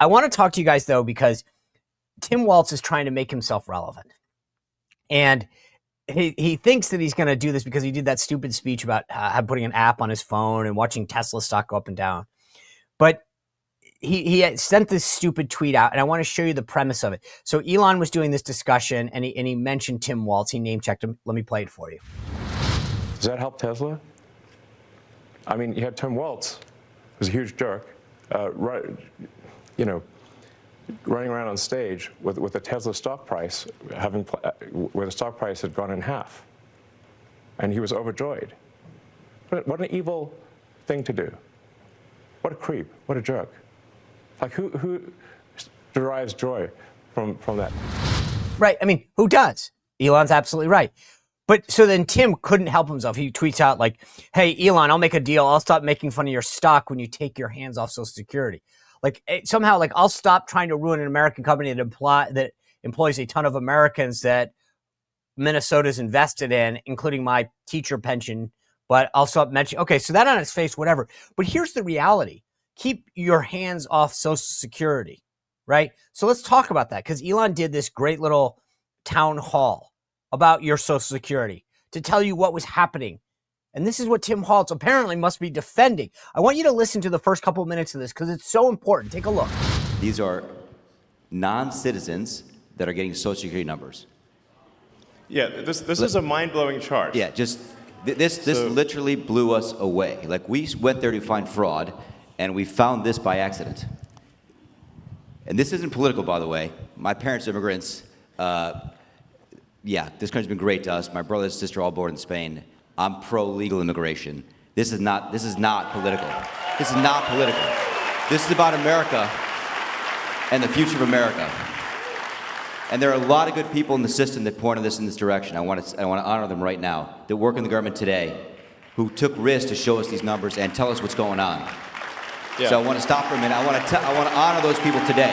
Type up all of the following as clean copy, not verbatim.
I want to talk to you guys, though, because Tim Walz is trying to make himself relevant. And he thinks that he's going to do this because he did that stupid speech about putting an app on his phone and watching Tesla stock go up and down. But he had sent this stupid tweet out, and I want to show you the premise of it. So Elon was doing this discussion, and he mentioned Tim Walz. He name-checked him. Let me play it for you. Does that help Tesla? I mean, you had Tim Walz, who's a huge jerk, running around on stage with the Tesla stock price where the stock price had gone in half, and he was overjoyed. What an evil thing to do! What a creep! What a jerk! Like who derives joy from that? Right. I mean, who does? Elon's absolutely right. But so then Tim couldn't help himself. He tweets out like, "Hey Elon, I'll make a deal. I'll stop making fun of your stock when you take your hands off Social Security." Like somehow, like I'll stop trying to ruin an American company that employs a ton of Americans that Minnesota's invested in, including my teacher pension. But I'll stop mentioning. Okay, so that on its face, whatever. But here's the reality: keep your hands off Social Security, right? So let's talk about that, because Elon did this great little town hall about your Social Security to tell you what was happening. And this is what Tim Walz apparently must be defending. I want you to listen to the first couple of minutes of this because it's so important. Take a look. These are non-citizens that are getting Social Security numbers. Yeah, this is a mind-blowing chart. Yeah, just this literally blew us away. Like, we went there to find fraud, and we found this by accident. And this isn't political, by the way. My parents are immigrants. Yeah, this country's been great to us. My brother and sister all born in Spain. I'm pro-legal immigration. This is not political. This is not political. This is about America and the future of America. And there are a lot of good people in the system that pointed us in this direction. I want to honor them right now, that work in the government today, who took risks to show us these numbers and tell us what's going on. Yeah. So I want to stop for a minute. I want to honor those people today.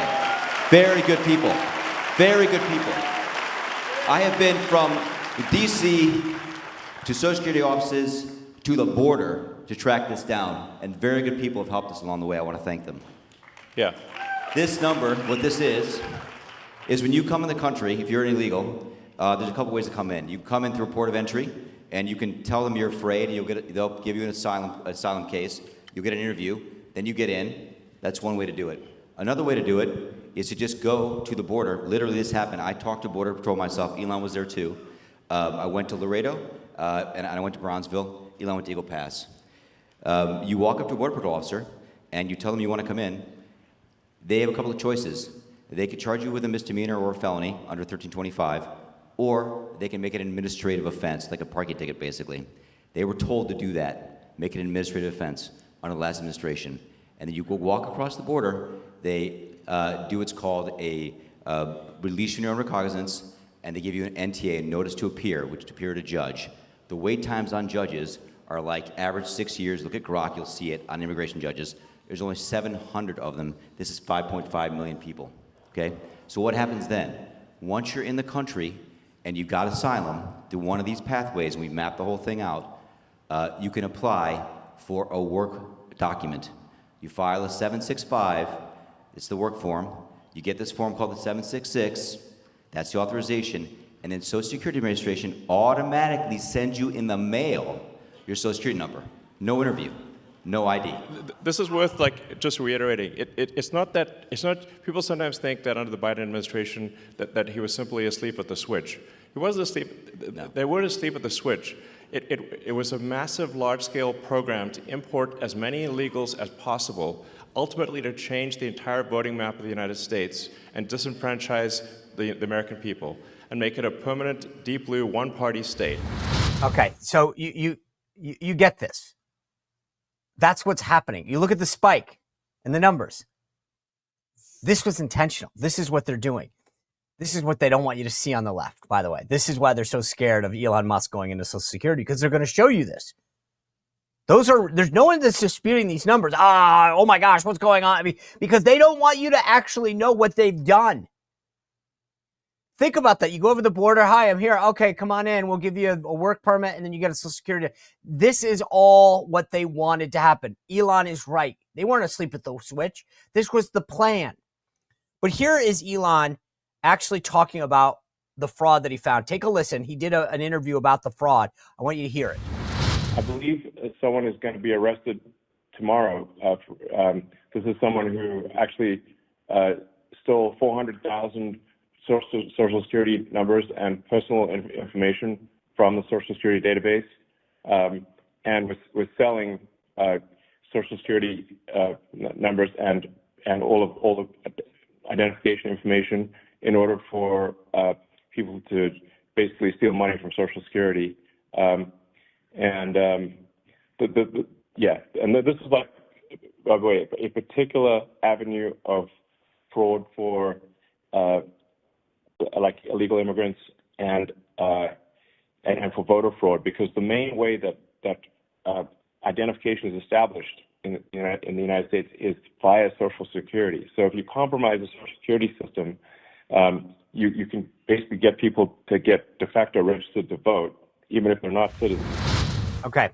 Very good people. Very good people. I have been from D.C. to Social Security offices to the border to track this down, and very good people have helped us along the way. I want to thank them. Yeah. This number, what this is when you come in the country, if you're illegal, there's a couple ways to come in. You come in through a port of entry, and you can tell them you're afraid, and they'll give you an asylum case. You'll get an interview, then you get in. That's one way to do it. Another way to do it is to just go to the border. Literally, this happened. I talked to Border Patrol myself. Elon was there too. I went to Laredo, and I went to Bronzeville. Elon went to Eagle Pass. You walk up to a Border Patrol officer, and you tell them you want to come in. They have a couple of choices. They could charge you with a misdemeanor or a felony under 1325, or they can make it an administrative offense, like a parking ticket, basically. They were told to do that, make it an administrative offense under the last administration. And then you go walk across the border. They do what's called a release your own recognizance, and they give you an NTA, a notice to appear, which to appear to judge. The wait times on judges are like average 6 years. Look at Grok, you'll see it on immigration judges. There's only 700 of them. This is 5.5 million people, okay? So what happens then? Once you're in the country and you've got asylum through one of these pathways, and we've mapped the whole thing out, you can apply for a work document. You file a 765, it's the work form. You get this form called the 766, that's the authorization, and then Social Security Administration automatically sends you in the mail your Social Security number. No interview, no ID. This is worth just reiterating. It's not people sometimes think that under the Biden administration that he was simply asleep at the switch. He wasn't asleep, No. They weren't asleep at the switch. It was a massive, large-scale program to import as many illegals as possible, ultimately to change the entire voting map of the United States and disenfranchise the American people and make it a permanent, deep blue, one-party state. Okay, so you get this. That's what's happening. You look at the spike and the numbers. This was intentional. This is what they're doing. This is what they don't want you to see on the left, by the way. This is why they're so scared of Elon Musk going into Social Security, because they're going to show you this. There's no one that's disputing these numbers. Oh my gosh, what's going on? I mean, because they don't want you to actually know what they've done. Think about that. You go over the border. Hi, I'm here. Okay, come on in. We'll give you a work permit, and then you get a Social Security. This is all what they wanted to happen. Elon is right. They weren't asleep at the switch. This was the plan. But here is Elon actually talking about the fraud that he found. Take a listen. He did an interview about the fraud. I want you to hear it. I believe someone is going to be arrested tomorrow. This is someone who actually stole 400,000 Social Security numbers and personal information from the Social Security database, and was selling Social Security numbers and all the identification information in order for people to basically steal money from Social Security. And this is like, by the way, a particular avenue of fraud for like illegal immigrants and for voter fraud, because the main way that identification is established in the United States is via Social Security. So if you compromise the Social Security system, you can basically get people to get de facto registered to vote, even if they're not citizens. Okay.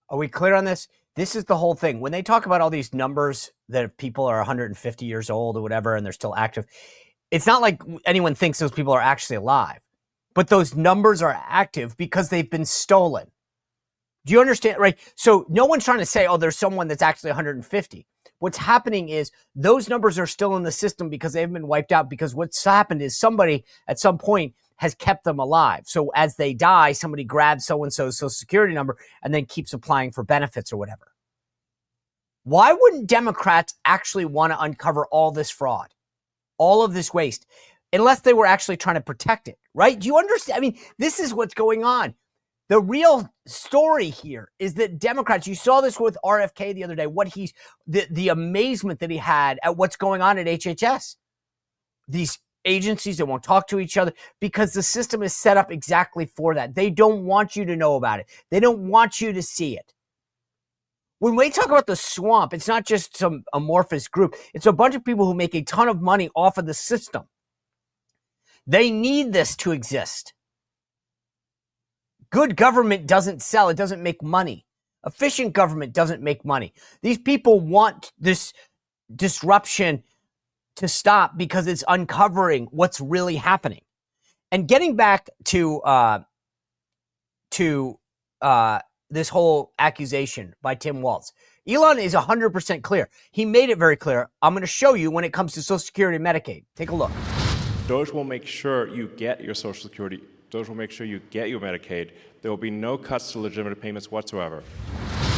Are we clear on this? This is the whole thing. When they talk about all these numbers that people are 150 years old or whatever, and they're still active, it's not like anyone thinks those people are actually alive. But those numbers are active because they've been stolen. Do you understand? Right? So no one's trying to say, oh, there's someone that's actually 150. What's happening is those numbers are still in the system because they've been wiped out, because what's happened is somebody at some point has kept them alive. So as they die, somebody grabs so-and-so's Social Security number and then keeps applying for benefits or whatever. Why wouldn't Democrats actually want to uncover all this fraud, all of this waste, unless they were actually trying to protect it, right? Do you understand? I mean, this is what's going on. The real story here is that Democrats, you saw this with RFK the other day, the amazement that he had at what's going on at HHS. These agencies that won't talk to each other because the system is set up exactly for that. They don't want you to know about it. They don't want you to see it. When we talk about the swamp, it's not just some amorphous group. It's a bunch of people who make a ton of money off of the system. They need this to exist. Good government doesn't sell. It doesn't make money. Efficient government doesn't make money. These people want this disruption to stop because it's uncovering what's really happening. And getting back to this whole accusation by Tim Walz, Elon is 100% clear. He made it very clear. I'm going to show you when it comes to Social Security and Medicaid. Take a look. DOGE will make sure you get your Social Security. DOGE will make sure you get your Medicaid. There will be no cuts to legitimate payments whatsoever.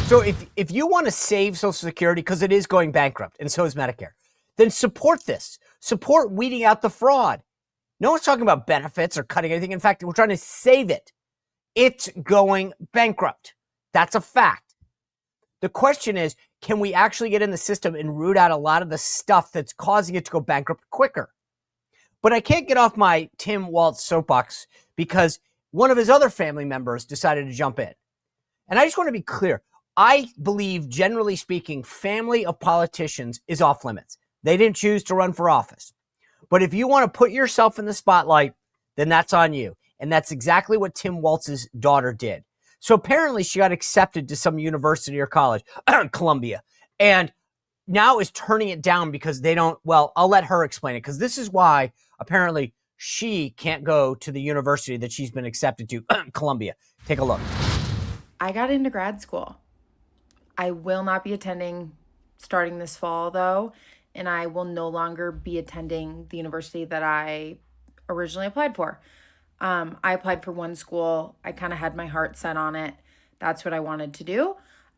So if you want to save Social Security, because it is going bankrupt, and so is Medicare, then support this. Support weeding out the fraud. No one's talking about benefits or cutting anything. In fact, we're trying to save it. It's going bankrupt. That's a fact. The question is, can we actually get in the system and root out a lot of the stuff that's causing it to go bankrupt quicker? But I can't get off my Tim Walz soapbox because one of his other family members decided to jump in. And I just want to be clear. I believe, generally speaking, family of politicians is off limits. They didn't choose to run for office. But if you want to put yourself in the spotlight, then that's on you. And that's exactly what Tim Walz's daughter did. So apparently she got accepted to some university or college, Columbia, and now is turning it down because they don't, well, I'll let her explain it, because this is why apparently she can't go to the university that she's been accepted to, Columbia. Take a look. I got into grad school. I will not be attending starting this fall, though, and I will no longer be attending the university that I originally applied for. I applied for one school. I kind of had my heart set on it. That's what I wanted to do.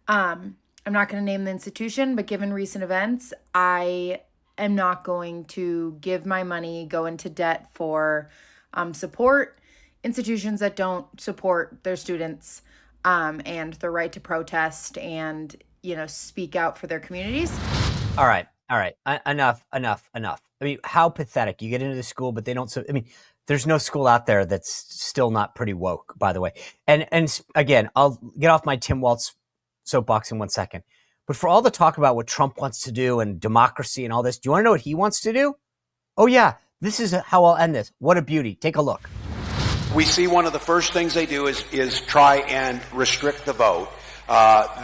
I'm not going to name the institution, but given recent events, I am not going to give my money, go into debt for support institutions that don't support their students and their right to protest and, speak out for their communities. All right. Enough. I mean, how pathetic. You get into the school, but they don't. There's no school out there that's still not pretty woke, by the way. And again, I'll get off my Tim Walz soapbox in 1 second. But for all the talk about what Trump wants to do and democracy and all this, do you want to know what he wants to do? Oh, yeah, this is how I'll end this. What a beauty. Take a look. We see one of the first things they do is try and restrict the vote.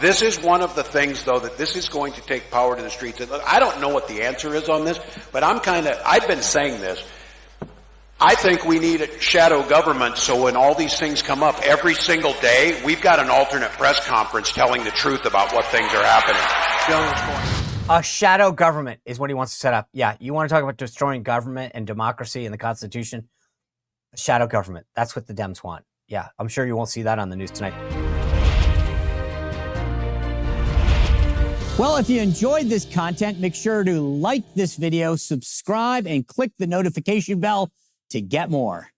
This is one of the things, though, that this is going to take power to the streets. And look, I don't know what the answer is on this, but I've been saying this. I think we need a shadow government, so when all these things come up every single day, we've got an alternate press conference telling the truth about what things are happening. A shadow government is what he wants to set up. Yeah, you want to talk about destroying government and democracy and the Constitution? A shadow government. That's what the Dems want. Yeah, I'm sure you won't see that on the news tonight. Well, if you enjoyed this content, make sure to like this video, subscribe, and click the notification bell to get more.